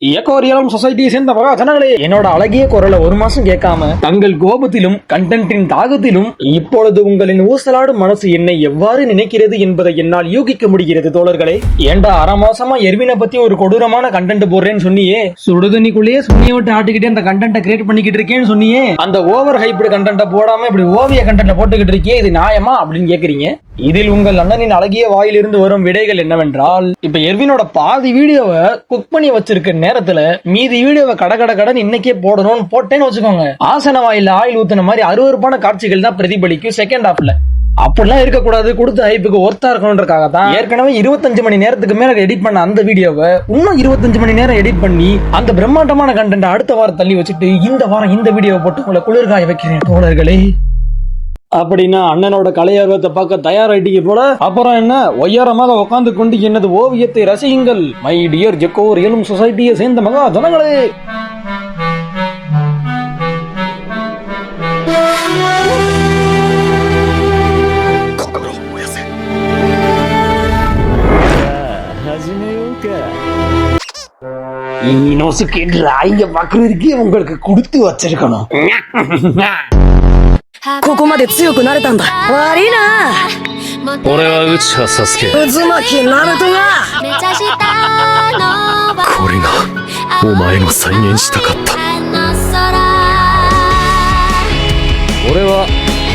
ஏகோரியலம் சொசைட்டியை சேர்ந்த மகா ஜனங்களே, என்னோட அழகிய குரலை ஒரு மாசம் கேட்காம தங்கள் கோபத்திலும் கண்டென்ட்டின் தாகத்திலும் இப்பொழுது உங்களின் ஊசலாடும் மனசு என்னை எவ்வாறு நினைக்கிறது என்பதை என்னால் யூகிக்க முடிகிறது தோழர்களே. ஏண்டா அரை மாசமா எர்வினை பத்தி ஒரு கொடூரமான கண்டென்ட் போடுறேன்னு சொன்னியே, சுடுதண்ணிக்குள்ளேயே சுண்ணியை விட்டு ஆட்டிக்கிட்டே அந்த கண்டென்ட்டை கிரியேட் பண்ணிக்கிட்டு இருக்கேன்னு சொன்னியே, அந்த ஓவர் ஹைப்டு கண்டென்ட்டை போடாம இப்படி ஓவிய கண்டென்ட்டை போட்டுக்கிட்டு இருக்கே, இது நியாயமா அப்படின்னு கேக்குறீங்க. இதில் உங்கள் அண்ணனின் அழகிய வாயிலிருந்து வரும் விடைகள் என்னவென்றால், இப்ப எர்வினோட பாதி வீடியோவை குக் பண்ணி வச்சிருக்க நேரத்துல மீதி வீடியோவை கடன் இன்னைக்கே போடணும்னு போட்டேன்னு வச்சுக்கோங்க, ஆசன வாயில ஆயில் ஊத்துன மாதிரி அருவருப்பான காட்சிகள் தான் பிரதிபலிக்கும் செகண்ட் ஹாப்ல. அப்படிலாம் இருக்கக்கூடாது, கொடுத்த ஹைப்புக்கு ஒர்த்தா இருக்கணும்ன்றக்காக தான் ஏற்கனவே 25 மணி நேரத்துக்கு மேல எடிட் பண்ண அந்த வீடியோவை இன்னும் 25 மணி நேரம் எடிட் பண்ணி அந்த பிரம்மாண்டமான கண்டென்ட் அடுத்த வாரம் தள்ளி வச்சுட்டு இந்த வாரம் இந்த வீடியோவை போட்டு உங்களை குளிர்காய வைக்கிறேன் தோழர்களே. அப்படின்னா அண்ணனோட கலையார்வத்தை பார்க்க தயாராயிட்டீங்க போல. அப்புறம் என்ன, ஒய்யாரமாக உட்கார்ந்து கொண்டு எனது ஓவியத்தை ரசியுங்கள் மை டியர் ஜெக்கோரியலும் சொசைட்டியை சேர்ந்த மகா ஜனங்களே. உங்களுக்கு கொடுத்து வச்சிருக்கணும். ここまで強くなれたんだ。悪いな。俺は内葉サスケ。渦巻きナルトが。これがお前の再現したかった。俺は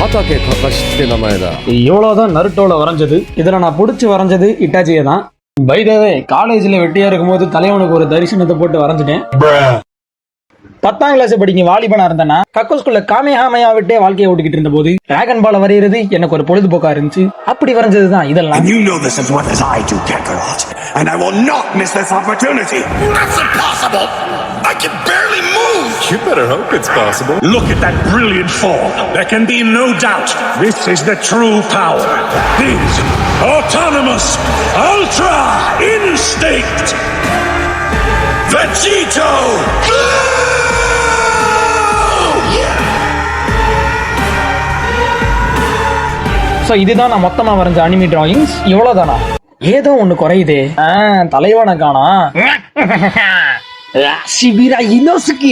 畑隆って名前だ。இவ்வளவுதான் நருட்டோல வரைஞ்சது. இதுல நான் புடிச்சு வரைஞ்சது இட்டாச்சியை தான். பை த வே, காலேஜ்ல வெட்டியா இருக்கும்போது தலைவனுக்கு ஒரு தரிசனத்தை போட்டு வரைஞ்சிட்டேன். 10ஆம் கிளாஸ் படிக்க வாலிபனா இருந்தேன்னா கக்கோஸ்குள்ள காமேஹாமையா விட்டே வாழ்க்கையை ஓட்டிக்கிட்டு இருந்த போது டிராகன் பால் வரைகிறது எனக்கு ஒரு பொழுதுபோக்கா இருந்துச்சு. அப்படி வரைஞ்சதுதான் இதெல்லாம். And you know this as well as I do, Kakarot. And I will not miss this opportunity. That's impossible. I can barely move. You better hope it's possible. Look at that brilliant fall. There can be no doubt. This is the true power. This autonomous ultra instinct. Vegito. So இதுதான் நான் மொத்தமா வரைஞ்ச anime drawings. இவ்வளவுதானா? ஏதோ ஒண்ணு குறையுதே. தலைவனை காணா. சிபிரா இனோசுக்கு